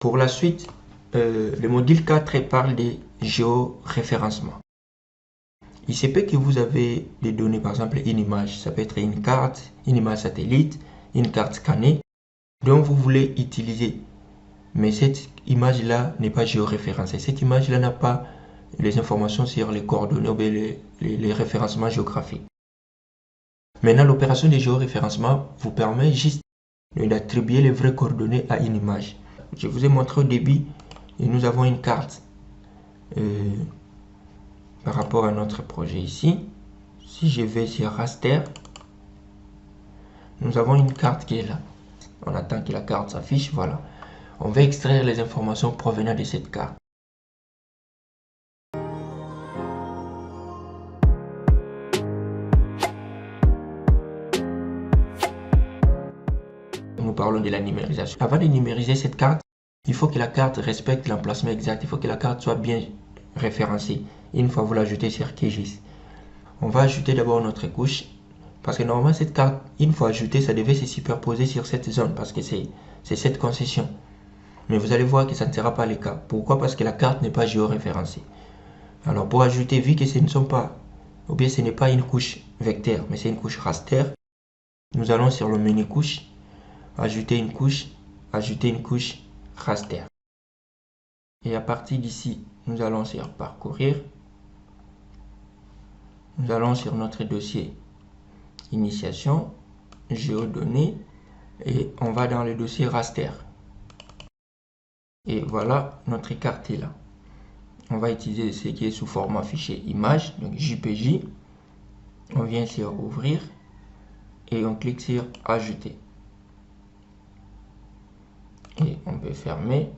Pour la suite, le module 4 parle des géoréférencements. Il se peut que vous avez des données, par exemple une image, ça peut être une carte, une image satellite, une carte scannée, dont vous voulez utiliser. Mais cette image-là n'est pas géoréférencée. Cette image-là n'a pas les informations sur les coordonnées ou les référencements géographiques. Maintenant, l'opération de géoréférencement vous permet juste d'attribuer les vraies coordonnées à une image. Je vous ai montré au début, et nous avons une carte par rapport à notre projet ici. Si je vais sur raster, nous avons une carte qui est là. On attend que la carte s'affiche, voilà. On va extraire les informations provenant de cette carte. Nous parlons de la numérisation. Avant de numériser cette carte, il faut que la carte respecte l'emplacement exact. Il faut que la carte soit bien référencée. Une fois vous l'ajoutez sur QGIS. On va ajouter d'abord notre couche. Parce que normalement, cette carte, une fois ajoutée, ça devait se superposer sur cette zone. Parce que c'est cette concession. Mais vous allez voir que ça ne sera pas le cas. Pourquoi? Parce que la carte n'est pas géoréférencée. Alors pour ajouter, vu que ce ne sont pas, ou bien ce n'est pas une couche vecteur, mais c'est une couche raster, nous allons sur le menu couche, ajouter une couche raster. Et à partir d'ici, nous allons sur parcourir. Nous allons sur notre dossier initiation, géodonnées, et on va dans le dossier raster. Et voilà, notre carte est là. On va utiliser ce qui est sous format fichier image, donc JPJ. On vient sur ouvrir et on clique sur ajouter. Et on peut fermer.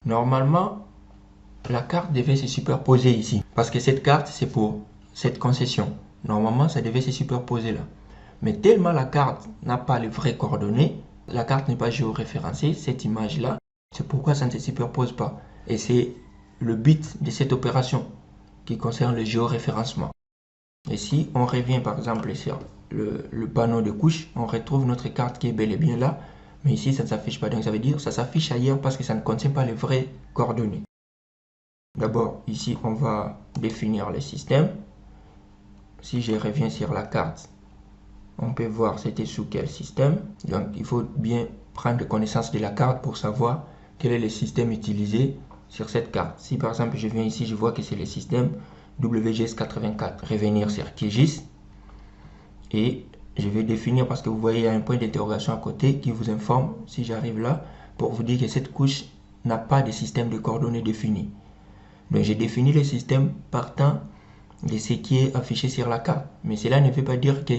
Normalement, la carte devait se superposer ici. Parce que cette carte, c'est pour cette concession. Normalement, ça devait se superposer là. Mais tellement la carte n'a pas les vraies coordonnées, la carte n'est pas géoréférencée, cette image-là, c'est pourquoi ça ne se superpose pas. Et c'est le but de cette opération qui concerne le géoréférencement. Et si on revient par exemple sur le panneau de couche, on retrouve notre carte qui est bel et bien là. Mais ici, ça ne s'affiche pas. Donc ça veut dire que ça s'affiche ailleurs parce que ça ne contient pas les vraies coordonnées. D'abord, ici, on va définir le système. Si je reviens sur la carte, on peut voir c'était sous quel système. Donc, il faut bien prendre connaissance de la carte pour savoir quel est le système utilisé sur cette carte. Si par exemple, je viens ici, je vois que c'est le système WGS84. Revenir sur QGIS. Et je vais définir parce que vous voyez, il y a un point d'interrogation à côté qui vous informe, si j'arrive là, pour vous dire que cette couche n'a pas de système de coordonnées défini. Donc, j'ai défini le système partant de ce qui est affiché sur la carte. Mais cela ne veut pas dire que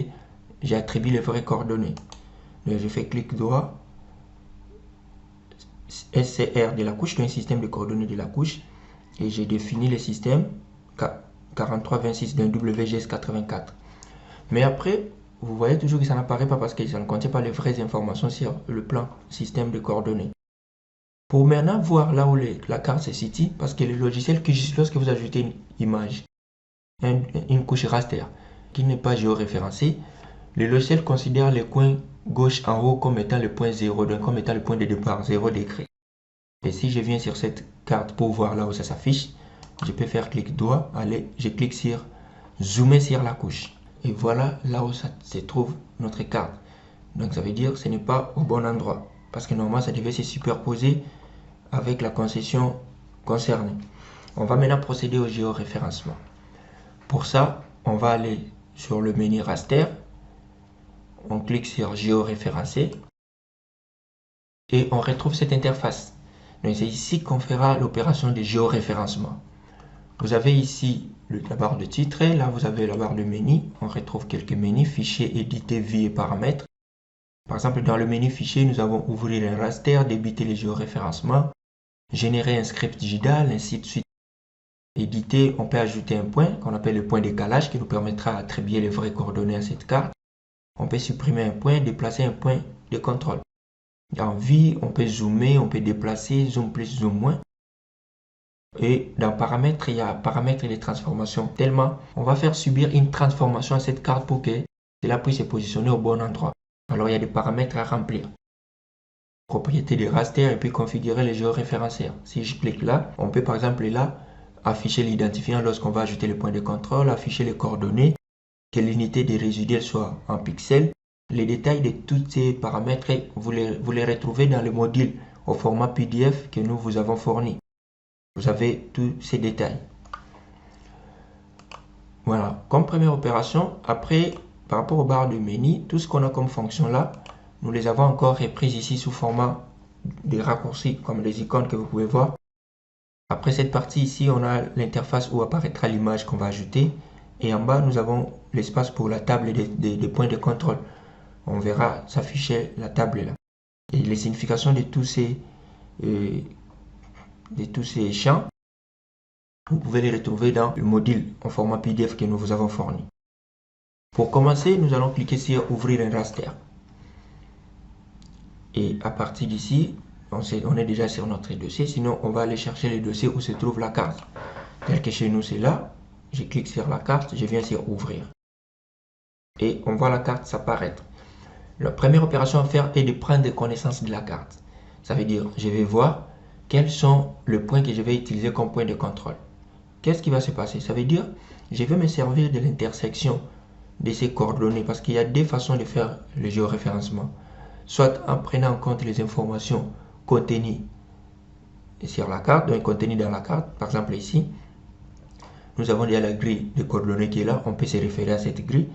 j'ai attribué les vraies coordonnées. Donc, je fais clic droit, SCR de la couche, donc système de coordonnées de la couche, et j'ai défini le système 4326 d'un WGS84. Mais après, vous voyez toujours que ça n'apparaît pas parce que ça ne contient pas les vraies informations sur le plan système de coordonnées. Pour maintenant voir là où la carte se situe, parce que le logiciel QGIS, lorsque vous ajoutez une image, une couche raster qui n'est pas géoréférencée, le logiciel considère le coin gauche en haut comme étant le point 0, donc comme étant le point de départ, 0 degré. Et si je viens sur cette carte pour voir là où ça s'affiche, je peux faire clic droit, aller, je clique sur zoomer sur la couche. Et voilà là où ça se trouve notre carte. Donc ça veut dire que ce n'est pas au bon endroit. Parce que normalement ça devait se superposer avec la concession concernée. On va maintenant procéder au géoréférencement. Pour ça, on va aller sur le menu raster. On clique sur géoréférencer. Et on retrouve cette interface. Donc c'est ici qu'on fera l'opération de géoréférencement. Vous avez ici la barre de titre, là vous avez la barre de menu, on retrouve quelques menus, fichiers, éditer, vie et paramètres. Par exemple, dans le menu fichier, nous avons ouvrir un raster, débiter les géoréférencements, générer un script digital, ainsi de suite. Éditer, on peut ajouter un point qu'on appelle le point décalage qui nous permettra d'attribuer les vraies coordonnées à cette carte. On peut supprimer un point, déplacer un point de contrôle. En vie, on peut zoomer, on peut déplacer, zoom plus, zoom moins. Et dans paramètres, il y a paramètres et les transformations. Tellement, on va faire subir une transformation à cette carte pour que cela puisse se positionner au bon endroit. Alors, il y a des paramètres à remplir. propriétés des rasters et puis configurer les géoréférenciaires. Si je clique là, on peut par exemple là afficher l'identifiant lorsqu'on va ajouter les points de contrôle, afficher les coordonnées, que l'unité des résiduels soit en pixels. Les détails de tous ces paramètres, vous les retrouvez dans le module au format PDF que nous vous avons fourni. Vous avez tous ces détails. Voilà, comme première opération, après, par rapport aux barres de menu, tout ce qu'on a comme fonction là, nous les avons encore reprises ici sous format des raccourcis, comme les icônes que vous pouvez voir. Après cette partie ici, on a l'interface où apparaîtra l'image qu'on va ajouter. Et en bas, nous avons l'espace pour la table des points de contrôle. On verra s'afficher la table là. Et les significations de tous ces champs, vous pouvez les retrouver dans le module en format PDF que nous vous avons fourni. Pour commencer, nous allons cliquer sur Ouvrir un raster. Et à partir d'ici, on est déjà sur notre dossier. Sinon, on va aller chercher le dossier où se trouve la carte. Tel que chez nous, c'est là. Je clique sur la carte, je viens sur Ouvrir. Et on voit la carte s'apparaître. La première opération à faire est de prendre connaissance de la carte. Ça veut dire, je vais voir quels sont les points que je vais utiliser comme point de contrôle. Qu'est-ce qui va se passer? Ça veut dire, je vais me servir de l'intersection de ces coordonnées parce qu'il y a deux façons de faire le géoréférencement. Soit en prenant en compte les informations contenues sur la carte, donc contenues dans la carte. Par exemple ici, nous avons déjà la grille de coordonnées qui est là, on peut se référer à cette grille.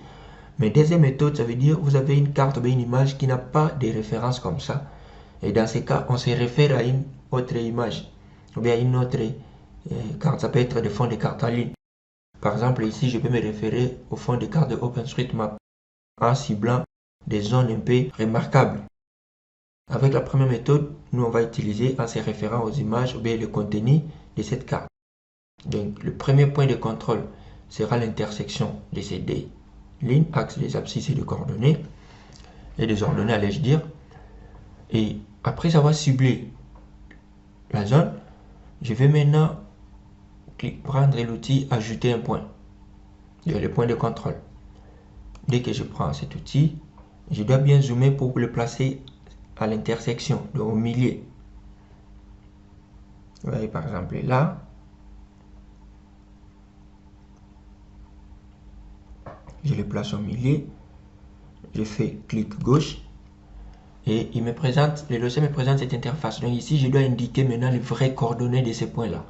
Mais deuxième méthode, ça veut dire vous avez une carte ou une image qui n'a pas de référence comme ça. Et dans ces cas, on se réfère à une autre image ou bien une autre carte. Ça peut être des fonds de cartes en ligne. Par exemple, ici, je peux me référer au fond de carte de OpenStreetMap en ciblant des zones un peu remarquables. Avec la première méthode, nous on va utiliser en se référant aux images ou bien le contenu de cette carte. Donc, le premier point de contrôle sera l'intersection de ces deux lignes, axe des abscisses et des coordonnées, et des ordonnées, allais-je dire. Et après avoir ciblé la zone, je vais maintenant prendre l'outil Ajouter un point, le point de contrôle. Dès que je prends cet outil, je dois bien zoomer pour le placer à l'intersection, donc au milieu. Vous voyez par exemple là. Je le place au milieu. Je fais clic gauche. Et il me présente, le dossier me présente cette interface. Donc ici, je dois indiquer maintenant les vraies coordonnées de ces points-là,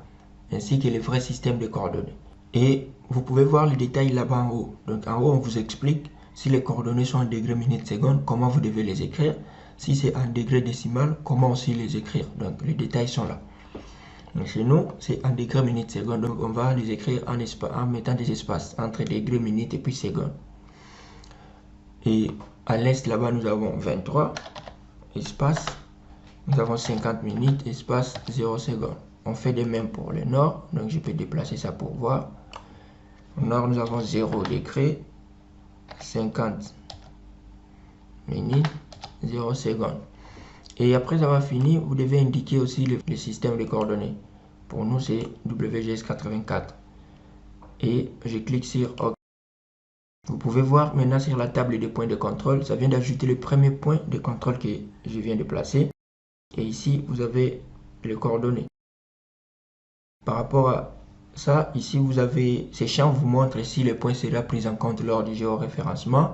ainsi que les vrais systèmes de coordonnées. Et vous pouvez voir les détails là-bas en haut. Donc en haut, on vous explique si les coordonnées sont en degrés, minutes, secondes, comment vous devez les écrire. Si c'est en degré décimal, comment aussi les écrire. Donc les détails sont là. Donc chez nous, c'est en degrés, minutes, secondes. Donc on va les écrire en mettant des espaces entre degrés, minutes et puis secondes. Et à l'est là-bas, nous avons 23 espace. Nous avons 50 minutes, espace 0 secondes. On fait de même pour le nord. Donc je peux déplacer ça pour voir. Au nord, nous avons 0 degré, 50 minutes, 0 secondes. Et après avoir fini, vous devez indiquer aussi le système de coordonnées. Pour nous, c'est WGS84. Et je clique sur OK. Vous pouvez voir maintenant sur la table des points de contrôle, ça vient d'ajouter le premier point de contrôle que je viens de placer. Et ici, vous avez les coordonnées. Par rapport à ça, ici, vous avez ces champs vous montrent si le point sera pris en compte lors du géoréférencement.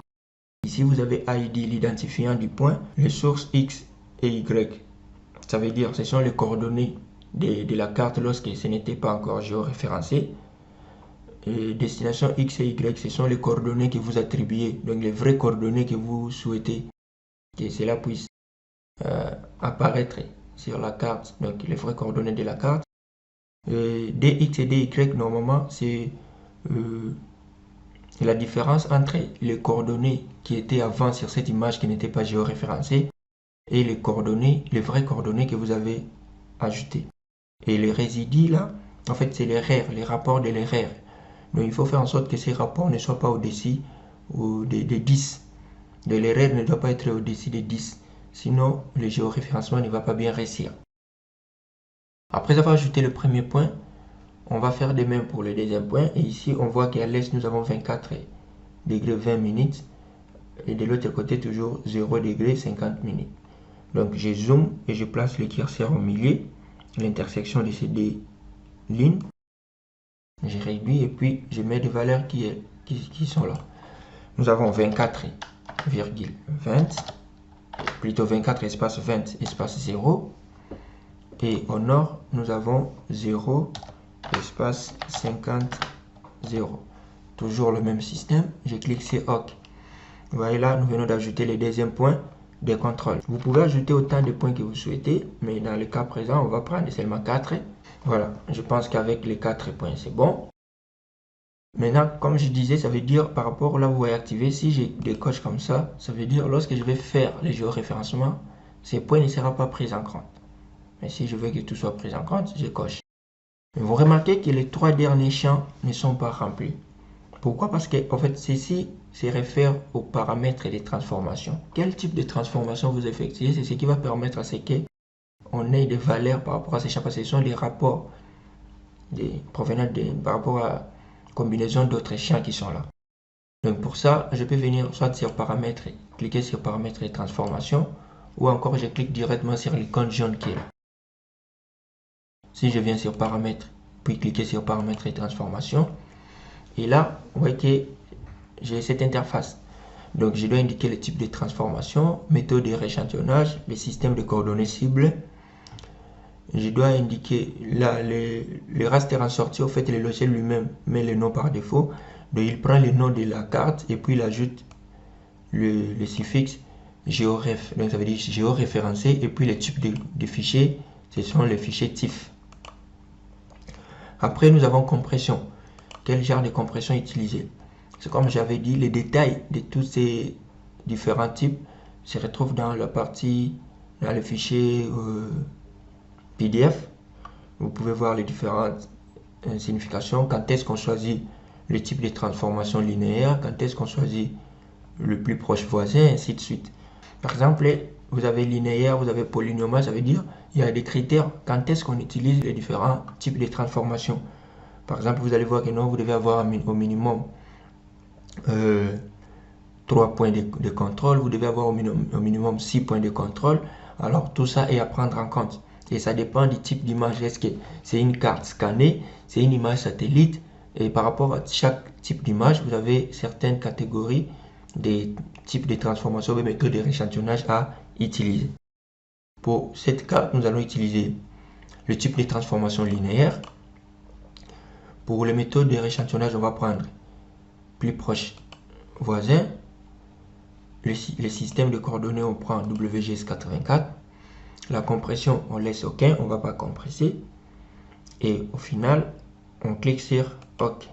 Ici, vous avez ID, l'identifiant du point, les sources X et Y. Ça veut dire ce sont les coordonnées de la carte lorsque ce n'était pas encore géoréférencé. Et destination X et Y, ce sont les coordonnées que vous attribuez, donc les vraies coordonnées que vous souhaitez que cela puisse apparaître sur la carte, donc les vraies coordonnées de la carte. DX et DY, normalement, c'est la différence entre les coordonnées qui étaient avant sur cette image qui n'était pas géoréférencée et les coordonnées, les vraies coordonnées que vous avez ajoutées. Et les résidus là, en fait, c'est l'erreur, les rapports de l'erreur. Donc il faut faire en sorte que ces rapports ne soient pas au-dessus des 10. L'erreur ne doit pas être au-dessus des 10. Sinon, le géoréférencement ne va pas bien réussir. Après avoir ajouté le premier point, on va faire de même pour le deuxième point. Et ici, on voit qu'à l'est, nous avons 24 degrés 20 minutes. Et de l'autre côté, toujours 0 degré 50 minutes. Donc je zoome et je place le curseur au milieu, l'intersection de ces deux lignes. Je réduis et puis je mets des valeurs qui sont là. Nous avons 24,20, plutôt 24 espace 20 espace 0. Et au nord, nous avons 0 espace 50 0. Toujours le même système. Je clique sur OK. Vous voyez là, nous venons d'ajouter le deuxième point des contrôles. Vous pouvez ajouter autant de points que vous souhaitez, mais dans le cas présent, on va prendre seulement 4. Voilà, je pense qu'avec les 4 points, c'est bon. Maintenant, comme je disais, ça veut dire par rapport là, vous voyez activer, si j'ai des coches comme ça veut dire lorsque je vais faire les géoréférencements, ces points ne seront pas pris en compte. Mais si je veux que tout soit pris en compte, je coche. Mais vous remarquez que les 3 derniers champs ne sont pas remplis. Pourquoi? Parce que en fait, ceci se réfère aux paramètres des transformations. Quel type de transformation vous effectuez? C'est ce qui va permettre à ce qu'on ait des valeurs par rapport à ces champs, parce que ce sont des rapports provenant par rapport à combinaison d'autres champs qui sont là. Donc pour ça, je peux venir soit sur paramètres, cliquer sur paramètres et transformation, ou encore je clique directement sur l'icône jaune qui est là. Si je viens sur paramètres, puis cliquer sur paramètres et transformation, et là, vous voyez que j'ai cette interface. Donc je dois indiquer le type de transformation, méthode de rééchantillonnage, le système de coordonnées cibles. Je dois indiquer là le raster en sortie. Au fait, le logiciel lui-même met le nom par défaut. Donc il prend le nom de la carte et puis il ajoute le suffixe géoref. Donc ça veut dire géoréférencé, et puis le type de fichier, ce sont les fichiers TIFF. Après, nous avons compression. Quel genre de compression utiliser? C'est comme j'avais dit, les détails de tous ces différents types se retrouvent dans la partie, dans le fichier PDF. Vous pouvez voir les différentes significations. Quand est-ce qu'on choisit le type de transformation linéaire, quand est-ce qu'on choisit le plus proche voisin, ainsi de suite. Par exemple, vous avez linéaire, vous avez polynomial, ça veut dire il y a des critères quand est-ce qu'on utilise les différents types de transformations. Par exemple, vous allez voir que non, vous devez avoir au minimum 3 points de contrôle, vous devez avoir au minimum 6 points de contrôle. Alors tout ça est à prendre en compte. Et ça dépend du type d'image. Est-ce que c'est une carte scannée, c'est une image satellite? Et par rapport à chaque type d'image, vous avez certaines catégories des types de transformation et méthodes de rééchantillonnage à utiliser. Pour cette carte, nous allons utiliser le type de transformation linéaire. Pour les méthodes de rééchantillonnage, on va prendre plus proche voisin. Le système de coordonnées, on prend WGS84. La compression, on laisse aucun, on ne va pas compresser. Et au final, on clique sur OK.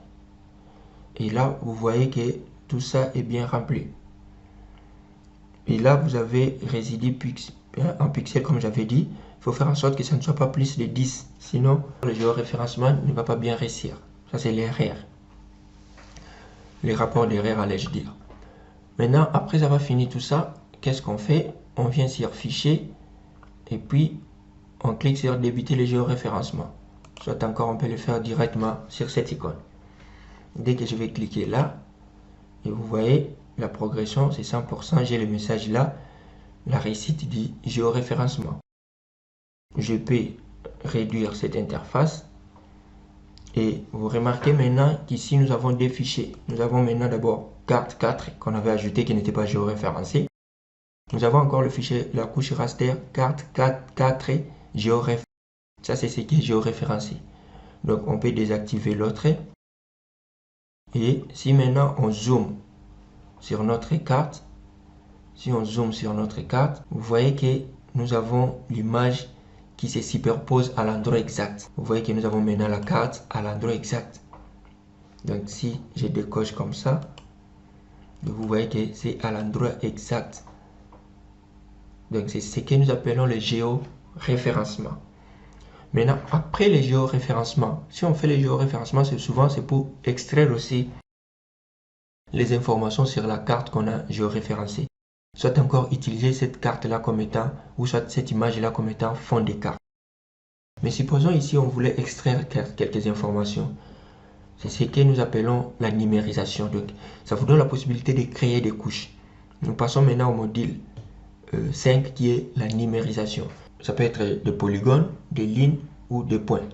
Et là, vous voyez que tout ça est bien rempli. Et là, vous avez résidu en pixels, comme j'avais dit. Il faut faire en sorte que ça ne soit pas plus de 10. Sinon, le géoréférencement ne va pas bien réussir. Ça, c'est l'erreur. Les rapports d'erreur, allais-je dire. Maintenant, après avoir fini tout ça, qu'est-ce qu'on fait? On vient sur Fichier et puis on clique sur Débuter le géoréférencement. Soit encore, on peut le faire directement sur cette icône. Dès que je vais cliquer là, et vous voyez, la progression, c'est 100%. J'ai le message là, la réussite du géoréférencement. Je peux réduire cette interface. Et vous remarquez maintenant qu'ici, nous avons des fichiers. Nous avons maintenant d'abord carte 4 qu'on avait ajouté qui n'était pas géoréférencé. Nous avons encore le fichier, la couche raster, carte 4 géoref. Ça, c'est ce qui est géoréférencé. Donc, on peut désactiver l'autre. Et si maintenant on zoome sur notre carte, vous voyez que nous avons l'image qui se superpose à l'endroit exact. Vous voyez que nous avons maintenant la carte à l'endroit exact. Donc si je décoche comme ça, vous voyez que c'est à l'endroit exact. Donc c'est ce que nous appelons le géoréférencement. Maintenant, après le géoréférencement, si on fait le géoréférencement, c'est pour extraire aussi les informations sur la carte qu'on a géoréférencée. Soit encore utiliser cette carte-là comme étant, ou soit cette image-là comme étant fond de carte. Mais supposons ici on voulait extraire quelques informations. C'est ce que nous appelons la numérisation. Donc, ça vous donne la possibilité de créer des couches. Nous passons maintenant au module 5 qui est la numérisation. Ça peut être des polygones, des lignes ou des points.